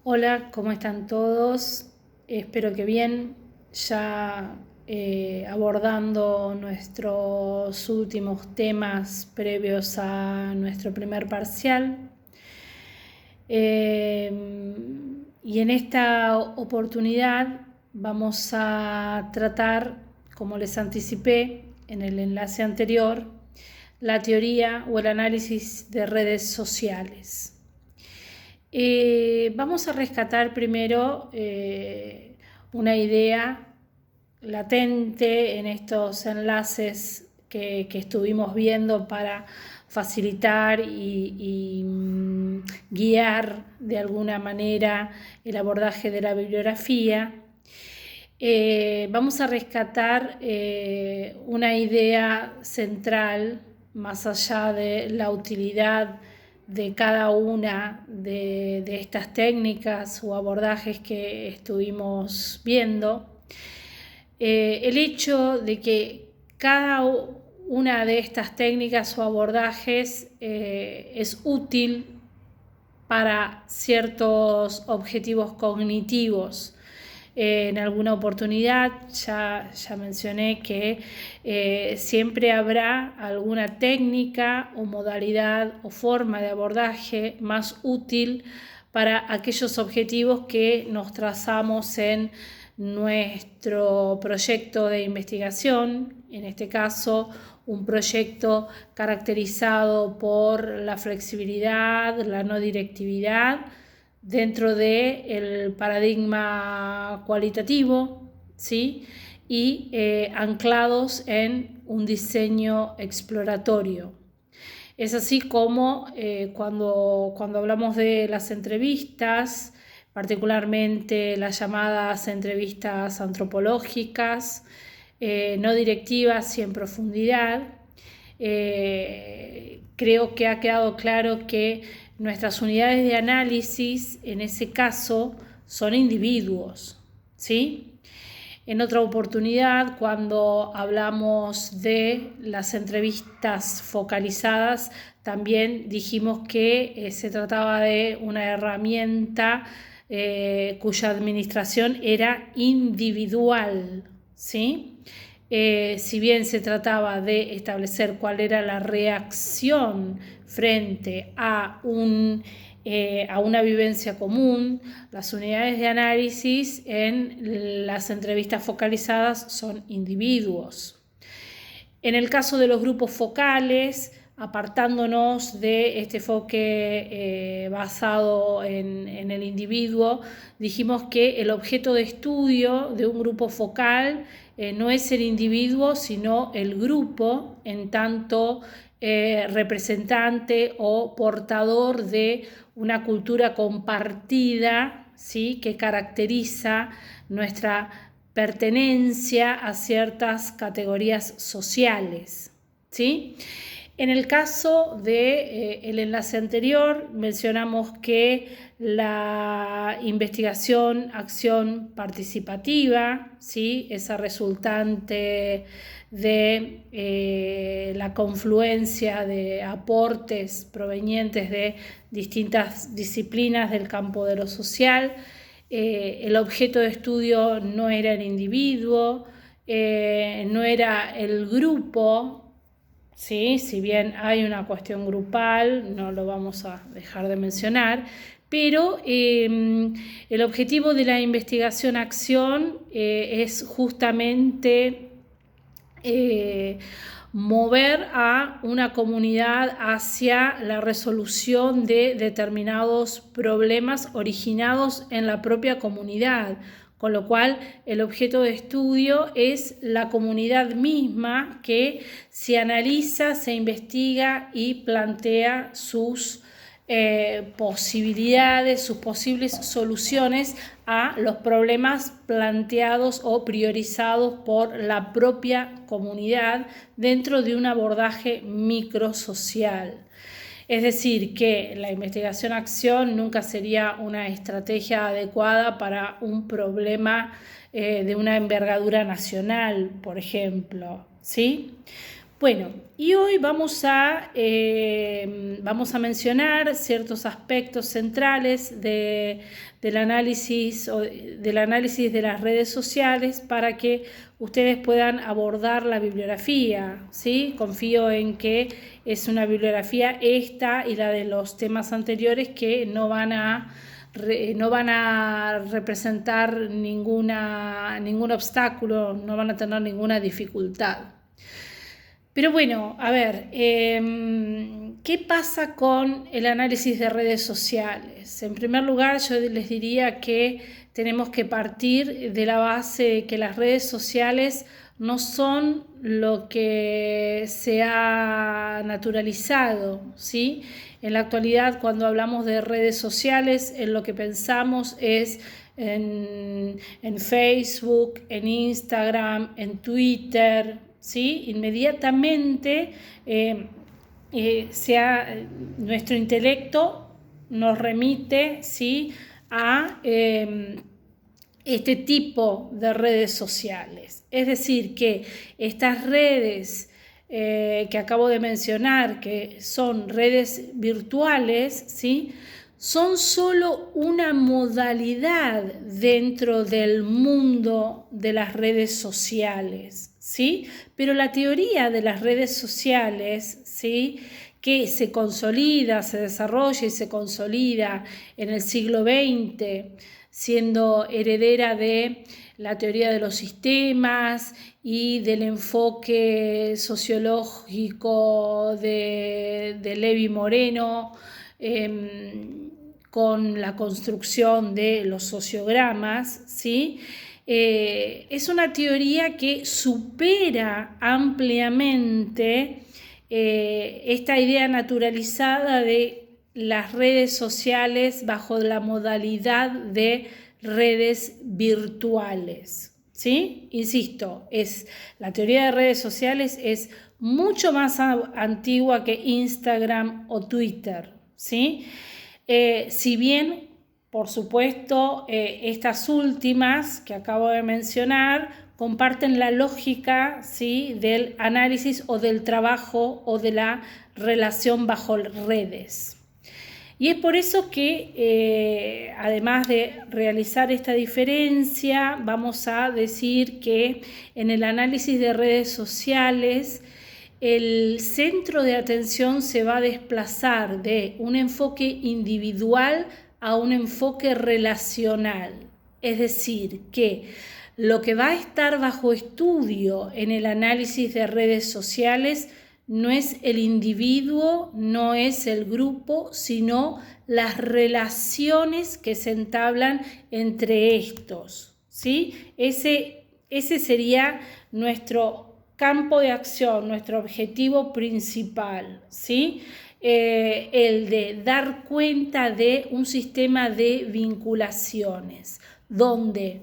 Hola, ¿cómo están todos? Espero que bien, ya abordando nuestros últimos temas previos a nuestro primer parcial. Y en esta oportunidad vamos a tratar, como les anticipé en el enlace anterior, la teoría o el análisis de redes sociales. Vamos a rescatar primero una idea latente en estos enlaces que estuvimos viendo para facilitar y guiar de alguna manera el abordaje de la bibliografía. Vamos a rescatar una idea central, más allá de la utilidad de cada una de estas técnicas o abordajes que estuvimos viendo. El hecho de que cada una de estas técnicas o abordajes es útil para ciertos objetivos cognitivos. En alguna oportunidad ya mencioné que siempre habrá alguna técnica o modalidad o forma de abordaje más útil para aquellos objetivos que nos trazamos en nuestro proyecto de investigación, en este caso un proyecto caracterizado por la flexibilidad, la no directividad, dentro del paradigma cualitativo, ¿sí? Y anclados en un diseño exploratorio. Es así como cuando hablamos de las entrevistas, particularmente las llamadas entrevistas antropológicas, no directivas y en profundidad, creo que ha quedado claro que nuestras unidades de análisis, en ese caso, son individuos, ¿sí? En otra oportunidad, cuando hablamos de las entrevistas focalizadas, también dijimos que se trataba de una herramienta cuya administración era individual, ¿sí? Si bien se trataba de establecer cuál era la reacción frente a una vivencia común, las unidades de análisis en las entrevistas focalizadas son individuos. En el caso de los grupos focales, apartándonos de este enfoque basado en el individuo, dijimos que el objeto de estudio de un grupo focal no es el individuo, sino el grupo, en tanto representante o portador de una cultura compartida, ¿sí?, que caracteriza nuestra pertenencia a ciertas categorías sociales, ¿sí? En el caso del enlace anterior, mencionamos que la investigación, acción participativa, ¿sí?, esa resultante de la confluencia de aportes provenientes de distintas disciplinas del campo de lo social. El objeto de estudio no era el individuo, no era el grupo, ¿sí? Si bien hay una cuestión grupal, no lo vamos a dejar de mencionar, pero el objetivo de la investigación-acción es justamente mover a una comunidad hacia la resolución de determinados problemas originados en la propia comunidad, con lo cual el objeto de estudio es la comunidad misma que se analiza, se investiga y plantea sus posibilidades, sus posibles soluciones a los problemas planteados o priorizados por la propia comunidad dentro de un abordaje microsocial. Es decir, que la investigación-acción nunca sería una estrategia adecuada para un problema de una envergadura nacional, por ejemplo, ¿sí? Bueno, y hoy vamos a mencionar ciertos aspectos centrales del análisis de las redes sociales para que ustedes puedan abordar la bibliografía, ¿sí? Confío en que es una bibliografía esta y la de los temas anteriores que no van a representar ningún obstáculo, no van a tener ninguna dificultad. Pero bueno, a ver, ¿qué pasa con el análisis de redes sociales? En primer lugar, yo les diría que tenemos que partir de la base de que las redes sociales no son lo que se ha naturalizado, ¿sí? En la actualidad, cuando hablamos de redes sociales, en lo que pensamos es en Facebook, en Instagram, en Twitter, ¿sí? Inmediatamente nuestro intelecto nos remite, ¿sí? a este tipo de redes sociales. Es decir, que estas redes que acabo de mencionar, que son redes virtuales, ¿sí? son solo una modalidad dentro del mundo de las redes sociales, ¿sí? Pero la teoría de las redes sociales, ¿sí? que se consolida, se desarrolla y se consolida en el siglo XX, siendo heredera de la teoría de los sistemas y del enfoque sociológico de Levi Moreno, con la construcción de los sociogramas, ¿sí? Es una teoría que supera ampliamente esta idea naturalizada de las redes sociales bajo la modalidad de redes virtuales, ¿sí? Insisto, la teoría de redes sociales es mucho más antigua que Instagram o Twitter, ¿sí? Si bien, por supuesto, estas últimas que acabo de mencionar comparten la lógica, ¿sí? del análisis o del trabajo o de la relación bajo redes. Y es por eso que, además de realizar esta diferencia, vamos a decir que en el análisis de redes sociales, el centro de atención se va a desplazar de un enfoque individual a un enfoque relacional. Es decir, que lo que va a estar bajo estudio en el análisis de redes sociales no es el individuo, no es el grupo, sino las relaciones que se entablan entre estos, ¿sí? Ese sería nuestro campo de acción, nuestro objetivo principal, ¿sí? El de dar cuenta de un sistema de vinculaciones, donde,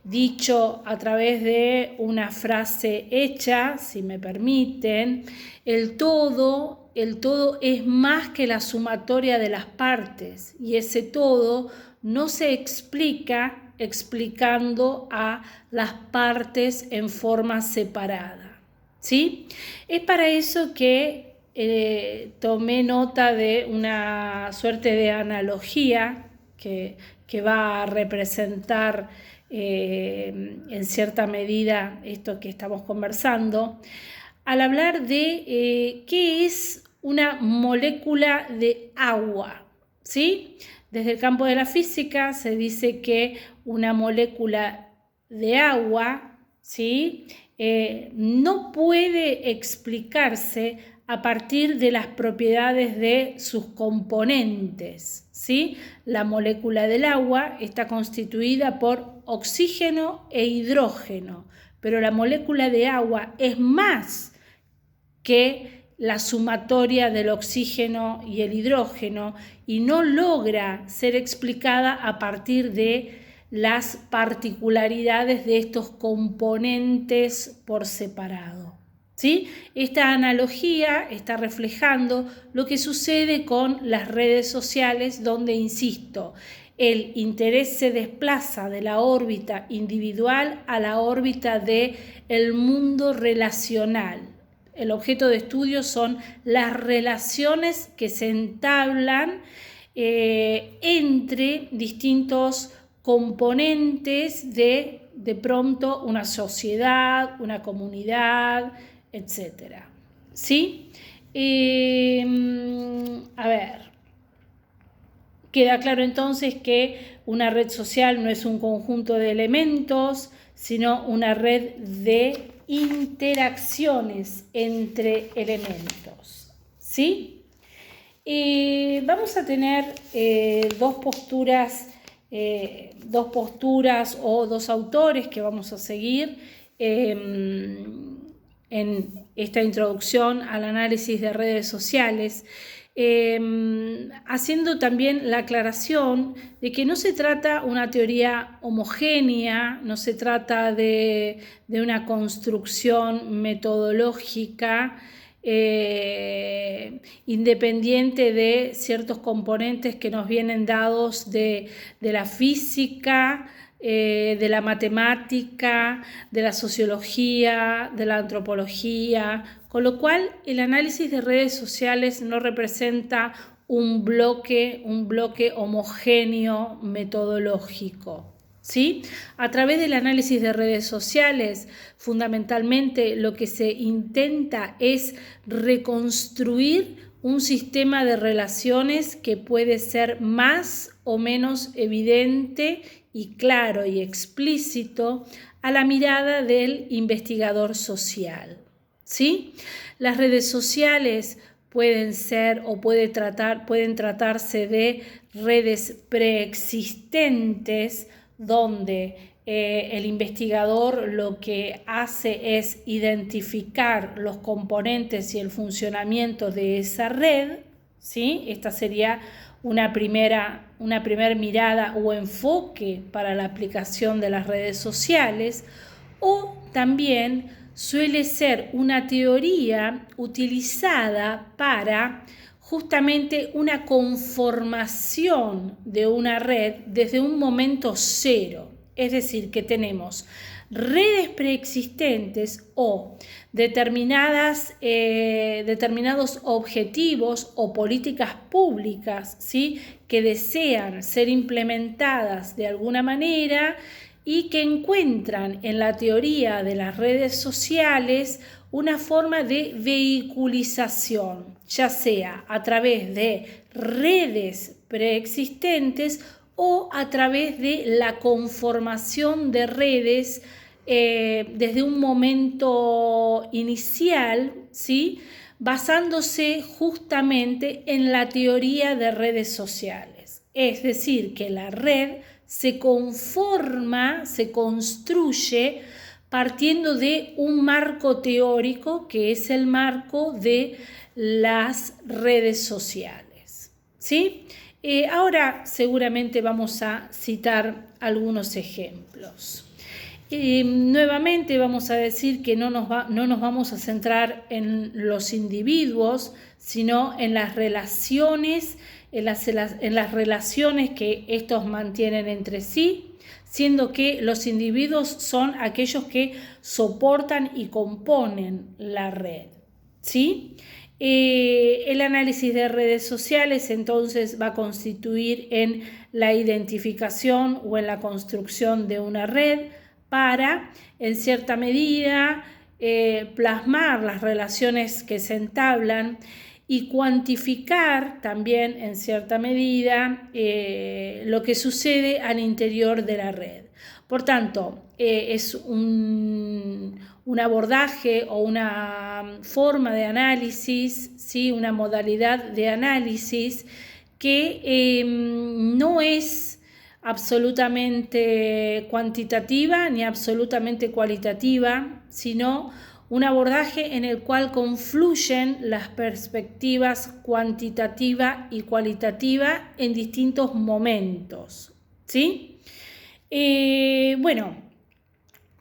dicho a través de una frase hecha, si me permiten, el todo es más que la sumatoria de las partes, y ese todo no se explica explicando a las partes en forma separada, ¿sí? Es para eso que tomé nota de una suerte de analogía que va a representar en cierta medida esto que estamos conversando, al hablar de qué es una molécula de agua, ¿sí? Desde el campo de la física se dice que una molécula de agua, ¿sí? No puede explicarse a partir de las propiedades de sus componentes, ¿sí? La molécula del agua está constituida por oxígeno e hidrógeno, pero la molécula de agua es más que la sumatoria del oxígeno y el hidrógeno y no logra ser explicada a partir de las particularidades de estos componentes por separado, ¿sí? Esta analogía está reflejando lo que sucede con las redes sociales, donde, insisto, el interés se desplaza de la órbita individual a la órbita del mundo relacional. El objeto de estudio son las relaciones que se entablan entre distintos componentes de pronto una sociedad, una comunidad, etc. ¿Sí? A ver, queda claro entonces que una red social no es un conjunto de elementos, sino una red de interacciones entre elementos. ¿Sí? Vamos a tener dos posturas o dos autores que vamos a seguir en esta introducción al análisis de redes sociales, haciendo también la aclaración de que no se trata una teoría homogénea, no se trata de una construcción metodológica independiente de ciertos componentes que nos vienen dados de la física, de la matemática, de la sociología, de la antropología, con lo cual el análisis de redes sociales no representa un bloque homogéneo metodológico. ¿Sí? A través del análisis de redes sociales, fundamentalmente lo que se intenta es reconstruir un sistema de relaciones que puede ser más o menos evidente y claro y explícito a la mirada del investigador social. ¿Sí? Las redes sociales pueden ser o pueden tratarse de redes preexistentes donde el investigador lo que hace es identificar los componentes y el funcionamiento de esa red, ¿sí? Esta sería una primera mirada o enfoque para la aplicación de las redes sociales, o también suele ser una teoría utilizada para justamente una conformación de una red desde un momento cero. Es decir, que tenemos redes preexistentes o determinados objetivos o políticas públicas, ¿sí?, que desean ser implementadas de alguna manera y que encuentran en la teoría de las redes sociales una forma de vehiculización, ya sea a través de redes preexistentes o a través de la conformación de redes desde un momento inicial, ¿sí?, basándose justamente en la teoría de redes sociales. Es decir, que la red se conforma, se construye partiendo de un marco teórico que es el marco de las redes sociales. ¿Sí? Ahora seguramente vamos a citar algunos ejemplos. Nuevamente vamos a decir que no nos vamos a centrar en los individuos, sino en las relaciones, en las relaciones que estos mantienen entre sí, siendo que los individuos son aquellos que soportan y componen la red, ¿sí? El análisis de redes sociales entonces va a constituir en la identificación o en la construcción de una red para, en cierta medida, plasmar las relaciones que se entablan y cuantificar también, en cierta medida, lo que sucede al interior de la red. Por tanto, es un abordaje o una forma de análisis, ¿sí?, una modalidad de análisis que no es absolutamente cuantitativa ni absolutamente cualitativa, sino un abordaje en el cual confluyen las perspectivas cuantitativa y cualitativa en distintos momentos, ¿sí? Bueno,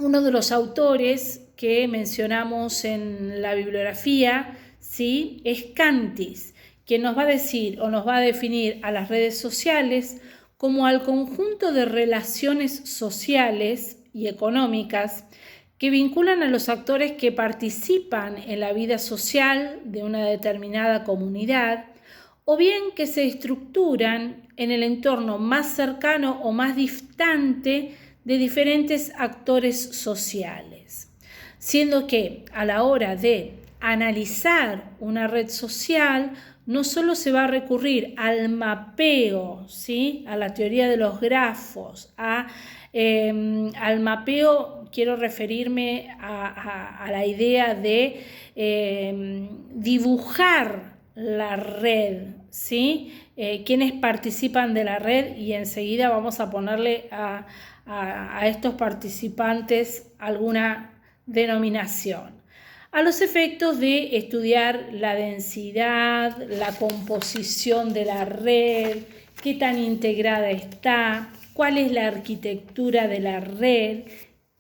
uno de los autores que mencionamos en la bibliografía, ¿sí?, es Cantis, quien nos va a decir o nos va a definir a las redes sociales como al conjunto de relaciones sociales y económicas que vinculan a los actores que participan en la vida social de una determinada comunidad, o bien que se estructuran en el entorno más cercano o más distante de diferentes actores sociales, siendo que a la hora de analizar una red social no solo se va a recurrir al mapeo, ¿sí?, a la teoría de los grafos, al mapeo. Quiero referirme a la idea de dibujar la red, ¿sí? Quienes participan de la red, y enseguida vamos a ponerle a estos participantes alguna denominación. A los efectos de estudiar la densidad, la composición de la red, qué tan integrada está, cuál es la arquitectura de la red,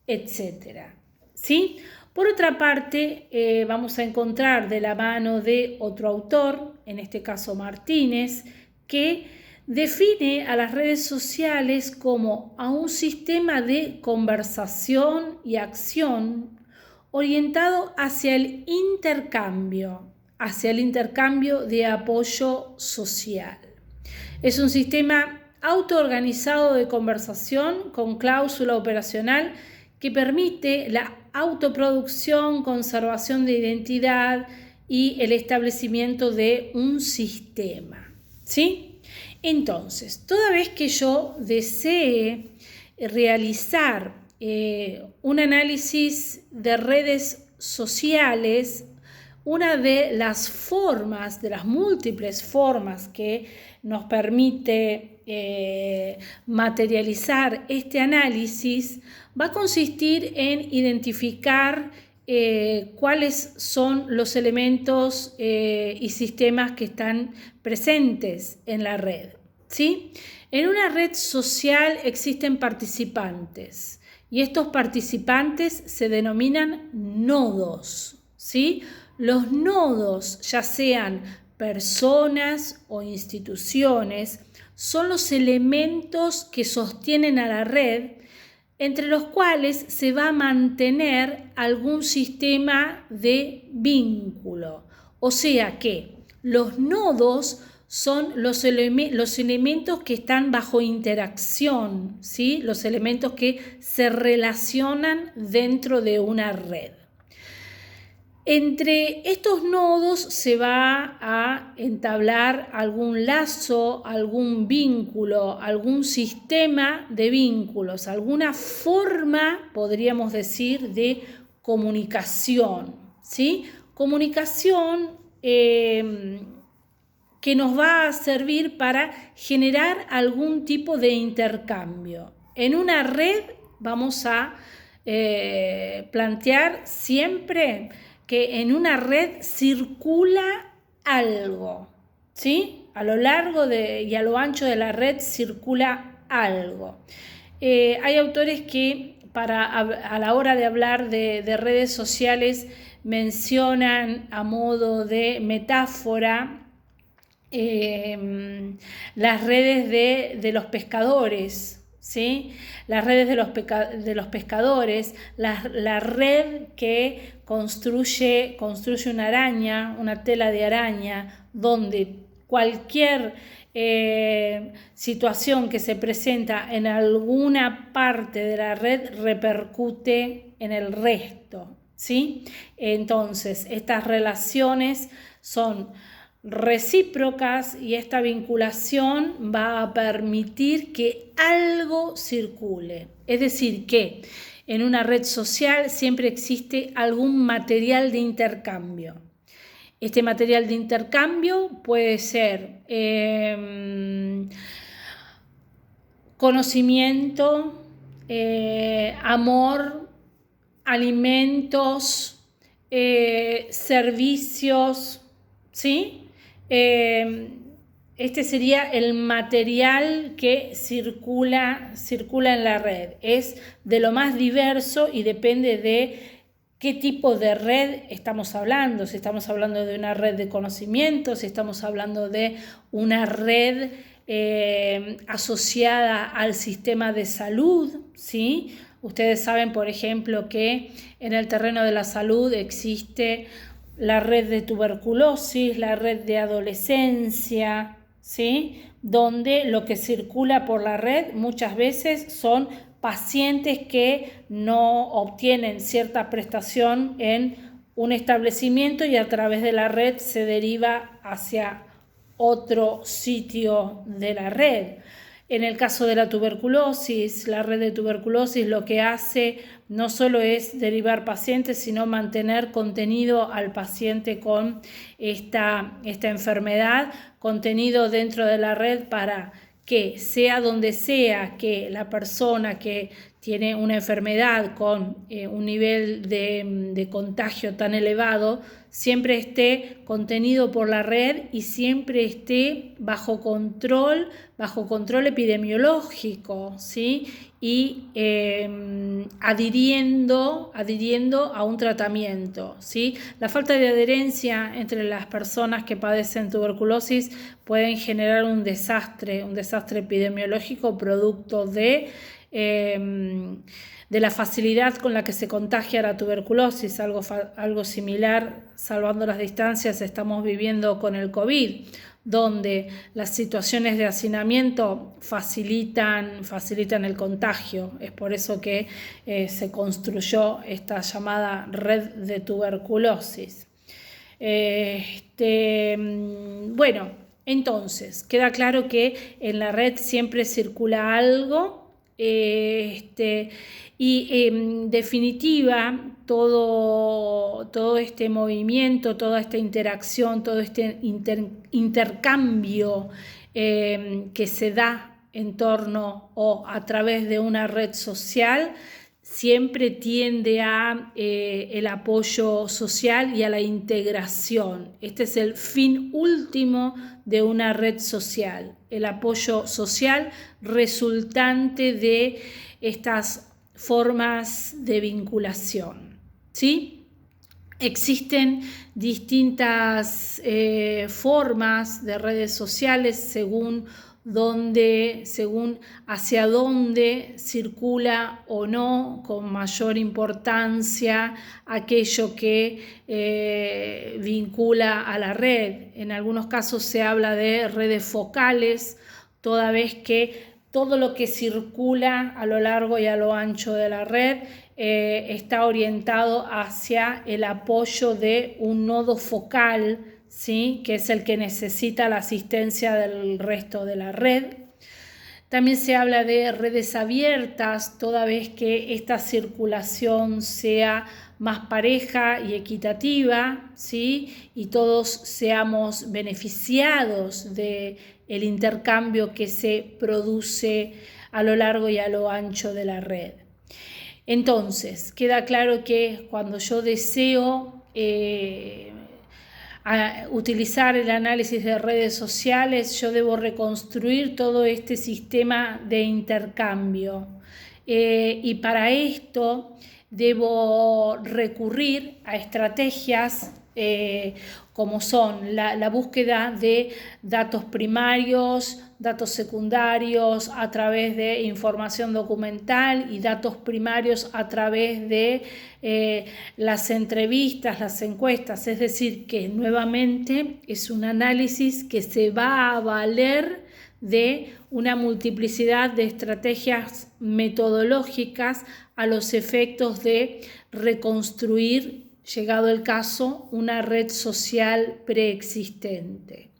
etc. ¿Sí? Por otra parte, vamos a encontrar de la mano de otro autor, en este caso Martínez, que define a las redes sociales como a un sistema de conversación y acción orientado hacia el intercambio de apoyo social. Es un sistema autoorganizado de conversación con cláusula operacional que permite la autoproducción, conservación de identidad y el establecimiento de un sistema, ¿sí? Entonces, toda vez que yo desee realizar un análisis de redes sociales, una de las formas, de las múltiples formas que nos permite materializar este análisis, va a consistir en identificar cuáles son los elementos y sistemas que están presentes en la red, ¿sí? En una red social existen participantes y estos participantes se denominan nodos, ¿sí? Los nodos, ya sean personas o instituciones, son los elementos que sostienen a la red, entre los cuales se va a mantener algún sistema de vínculo. O sea que los nodos son los elementos que están bajo interacción, ¿sí? Los elementos que se relacionan dentro de una red. Entre estos nodos se va a entablar algún lazo, algún vínculo, algún sistema de vínculos, alguna forma, podríamos decir, de comunicación, ¿sí? Comunicación que nos va a servir para generar algún tipo de intercambio. En una red vamos a plantear siempre que en una red circula algo, ¿sí? A lo largo y a lo ancho de la red circula algo. Hay autores que a la hora de hablar de redes sociales mencionan a modo de metáfora las redes de los pescadores, ¿sí? Las redes de los pescadores, la red que construye una araña, una tela de araña, donde cualquier situación que se presenta en alguna parte de la red repercute en el resto, ¿sí? Entonces, estas relaciones son recíprocas y esta vinculación va a permitir que algo circule. Es decir, que en una red social siempre existe algún material de intercambio. Este material de intercambio puede ser conocimiento, amor, alimentos, servicios, ¿sí? Este sería el material que circula en la red. Es de lo más diverso y depende de qué tipo de red estamos hablando. Si estamos hablando de una red de conocimientos, si estamos hablando de una red asociada al sistema de salud, ¿sí? Ustedes saben, por ejemplo, que en el terreno de la salud existe la red de tuberculosis, la red de adolescencia, ¿sí? Donde lo que circula por la red muchas veces son pacientes que no obtienen cierta prestación en un establecimiento y a través de la red se deriva hacia otro sitio de la red. En el caso de la tuberculosis, la red de tuberculosis lo que hace no solo es derivar pacientes, sino mantener contenido al paciente con esta enfermedad, contenido dentro de la red para que sea donde sea que la persona que tiene una enfermedad con un nivel de contagio tan elevado, siempre esté contenido por la red y siempre esté bajo control epidemiológico, ¿sí? Y adhiriendo a un tratamiento, ¿sí? La falta de adherencia entre las personas que padecen tuberculosis pueden generar un desastre epidemiológico producto de la facilidad con la que se contagia la tuberculosis, algo similar, salvando las distancias, estamos viviendo con el COVID, donde las situaciones de hacinamiento facilitan el contagio. Es por eso que se construyó esta llamada red de tuberculosis. Bueno, entonces, queda claro que en la red siempre circula algo, y en definitiva todo este movimiento, toda esta interacción, todo este intercambio que se da en torno o a través de una red social siempre tiende a el apoyo social y a la integración. Este es el fin último de una red social, el apoyo social resultante de estas formas de vinculación, ¿sí? Existen distintas formas de redes sociales según hacia dónde circula o no con mayor importancia aquello que vincula a la red. En algunos casos se habla de redes focales, toda vez que todo lo que circula a lo largo y a lo ancho de la red está orientado hacia el apoyo de un nodo focal, ¿sí? Que es el que necesita la asistencia del resto de la red. También se habla de redes abiertas, toda vez que esta circulación sea más pareja y equitativa, ¿sí? Y todos seamos beneficiados del intercambio que se produce a lo largo y a lo ancho de la red. Entonces, queda claro que cuando yo deseo utilizar el análisis de redes sociales, yo debo reconstruir todo este sistema de intercambio. Y para esto debo recurrir a estrategias como son la búsqueda de datos primarios, datos secundarios a través de información documental y datos primarios a través de las entrevistas, las encuestas. Es decir, que nuevamente es un análisis que se va a valer de una multiplicidad de estrategias metodológicas a los efectos de reconstruir, llegado el caso, una red social preexistente.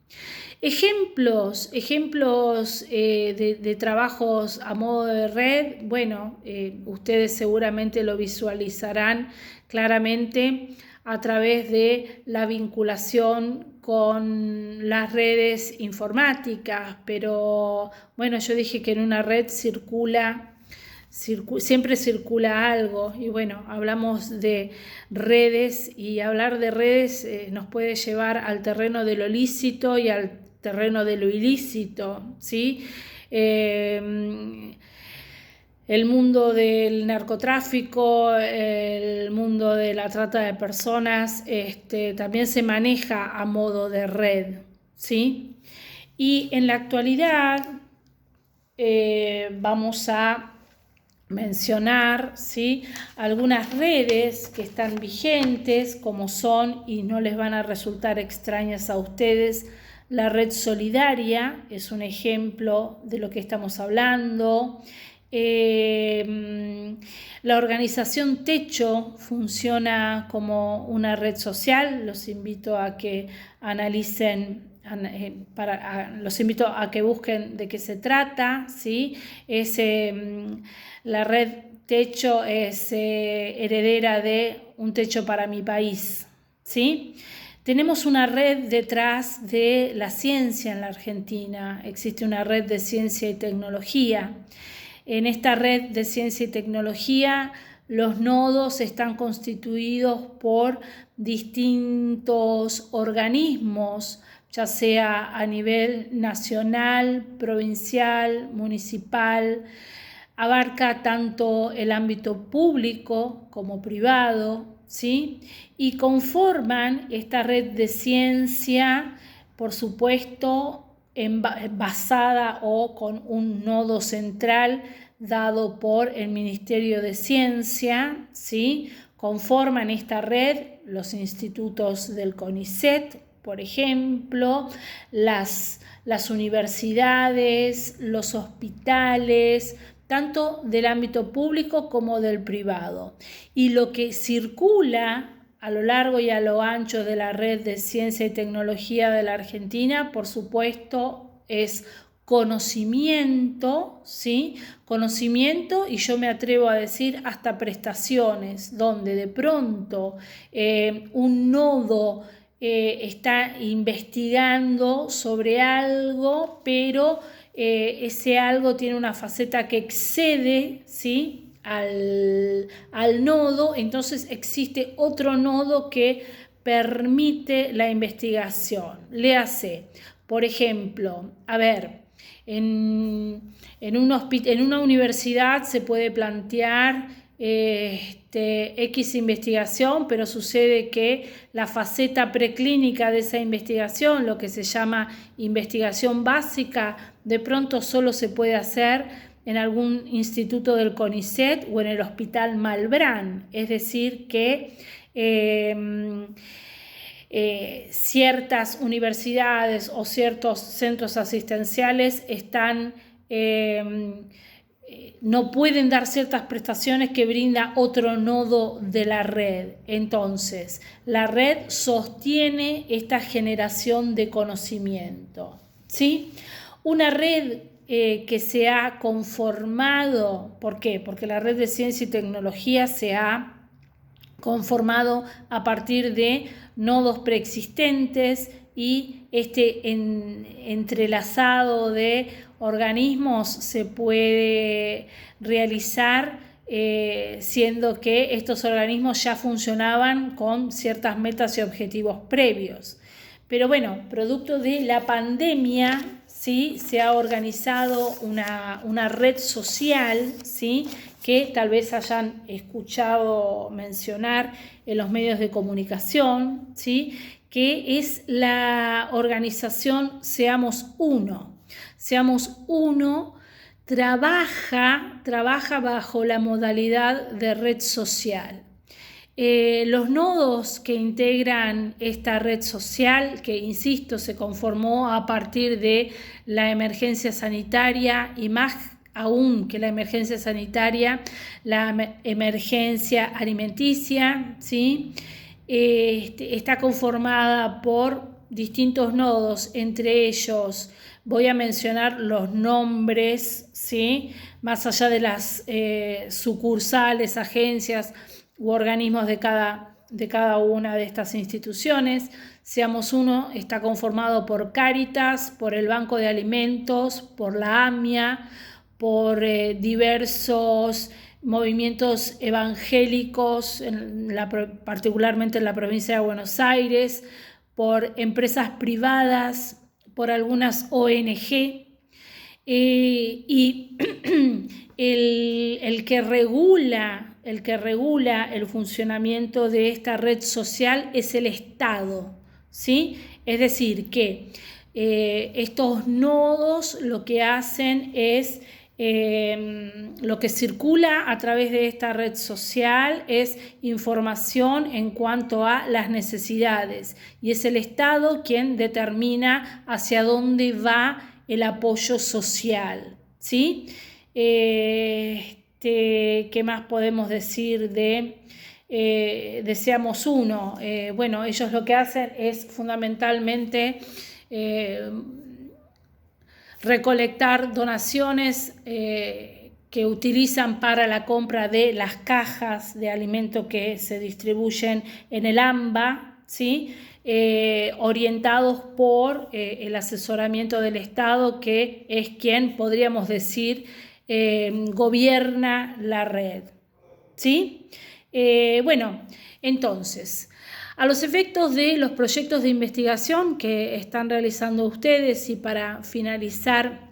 Ejemplos de trabajos a modo de red, bueno, ustedes seguramente lo visualizarán claramente a través de la vinculación con las redes informáticas, pero bueno, yo dije que en una red siempre circula algo y bueno, hablamos de redes y hablar de redes nos puede llevar al terreno de lo lícito y al terreno de lo ilícito, ¿sí? El mundo del narcotráfico, el mundo de la trata de personas, también se maneja a modo de red, ¿sí? Y en la actualidad vamos a mencionar, ¿sí?, algunas redes que están vigentes, como son, y no les van a resultar extrañas a ustedes, la red solidaria es un ejemplo de lo que estamos hablando. La organización Techo funciona como una red social. Los invito a que analicen, los invito a que busquen de qué se trata, ¿sí? La red Techo es heredera de Un Techo para mi País, ¿sí? Tenemos una red detrás de la ciencia en la Argentina. Existe una red de ciencia y tecnología. En esta red de ciencia y tecnología, los nodos están constituidos por distintos organismos, ya sea a nivel nacional, provincial, municipal. Abarca tanto el ámbito público como privado, ¿sí? Y conforman esta red de ciencia, por supuesto, basada o con un nodo central dado por el Ministerio de Ciencia, ¿sí? Conforman esta red los institutos del CONICET, por ejemplo, las universidades, los hospitales, tanto del ámbito público como del privado. Y lo que circula a lo largo y a lo ancho de la red de ciencia y tecnología de la Argentina, por supuesto, es conocimiento, ¿sí? Conocimiento, y yo me atrevo a decir hasta prestaciones, donde de pronto un nodo está investigando sobre algo, pero ese algo tiene una faceta que excede, ¿sí?, al nodo. Entonces existe otro nodo que permite la investigación. Léase, por ejemplo, en una universidad se puede plantear X investigación, pero sucede que la faceta preclínica de esa investigación, lo que se llama investigación básica, de pronto solo se puede hacer en algún instituto del CONICET o en el Hospital Malbrán. Es decir, que ciertas universidades o ciertos centros asistenciales no pueden dar ciertas prestaciones que brinda otro nodo de la red. Entonces, la red sostiene esta generación de conocimiento, ¿sí? Una red que se ha conformado, ¿por qué? Porque la red de ciencia y tecnología se ha conformado a partir de nodos preexistentes, y este entrelazado de organismos se puede realizar siendo que estos organismos ya funcionaban con ciertas metas y objetivos previos. Pero bueno, producto de la pandemia, ¿sí?, se ha organizado una red social, ¿sí?, que tal vez hayan escuchado mencionar en los medios de comunicación, ¿sí?, que es la organización Seamos Uno. Seamos Uno trabaja bajo la modalidad de red social. Los nodos que integran esta red social, que insisto, se conformó a partir de la emergencia sanitaria, y más aún que la emergencia sanitaria, la emergencia alimenticia, ¿sí?, está conformada por distintos nodos. Entre ellos voy a mencionar los nombres, ¿sí?, más allá de las sucursales, agencias u organismos de cada una de estas instituciones. Seamos Uno está conformado por Cáritas, por el Banco de Alimentos, por la AMIA, por diversos movimientos evangélicos, particularmente en la provincia de Buenos Aires, por empresas privadas, por algunas ONG, y el que regula el funcionamiento de esta red social es el Estado, ¿sí? Es decir, que estos nodos lo que hacen es Lo que circula a través de esta red social es información en cuanto a las necesidades y es el Estado quien determina hacia dónde va el apoyo social, ¿sí? ¿Qué más podemos decir de Deseamos Uno? Bueno, ellos lo que hacen es fundamentalmente recolectar donaciones que utilizan para la compra de las cajas de alimento que se distribuyen en el AMBA, ¿sí? Orientados por el asesoramiento del Estado, que es quien, podríamos decir, gobierna la red, ¿sí? Bueno, entonces, a los efectos de los proyectos de investigación que están realizando ustedes y para finalizar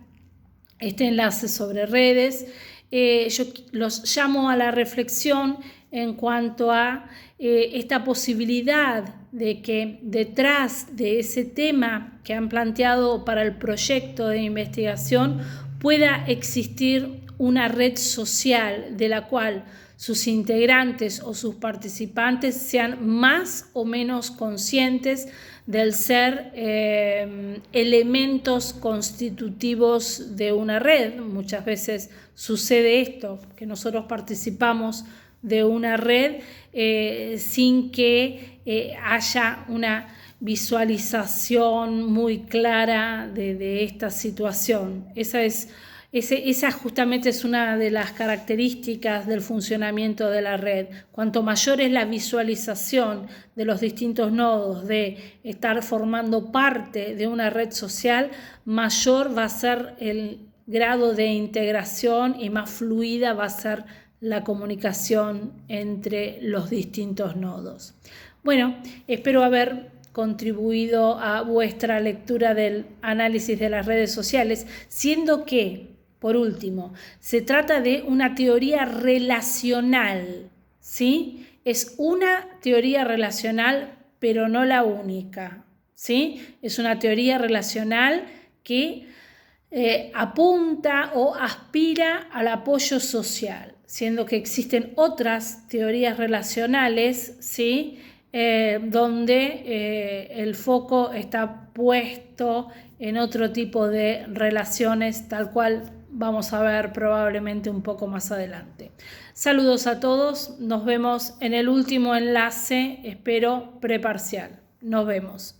este enlace sobre redes, yo los llamo a la reflexión en cuanto a esta posibilidad de que detrás de ese tema que han planteado para el proyecto de investigación pueda existir una red social de la cual sus integrantes o sus participantes sean más o menos conscientes del ser elementos constitutivos de una red. Muchas veces sucede esto, que nosotros participamos de una red sin que haya una visualización muy clara de esta situación. Esa justamente es una de las características del funcionamiento de la red. Cuanto mayor es la visualización de los distintos nodos de estar formando parte de una red social, mayor va a ser el grado de integración y más fluida va a ser la comunicación entre los distintos nodos. Bueno, espero haber contribuido a vuestra lectura del análisis de las redes sociales, siendo que, por último, se trata de una teoría relacional, ¿sí? Es una teoría relacional, pero no la única, ¿sí? Es una teoría relacional que apunta o aspira al apoyo social, siendo que existen otras teorías relacionales, ¿sí? Donde el foco está puesto en otro tipo de relaciones, tal cual vamos a ver probablemente un poco más adelante. Saludos a todos, nos vemos en el último enlace, espero preparcial. Nos vemos.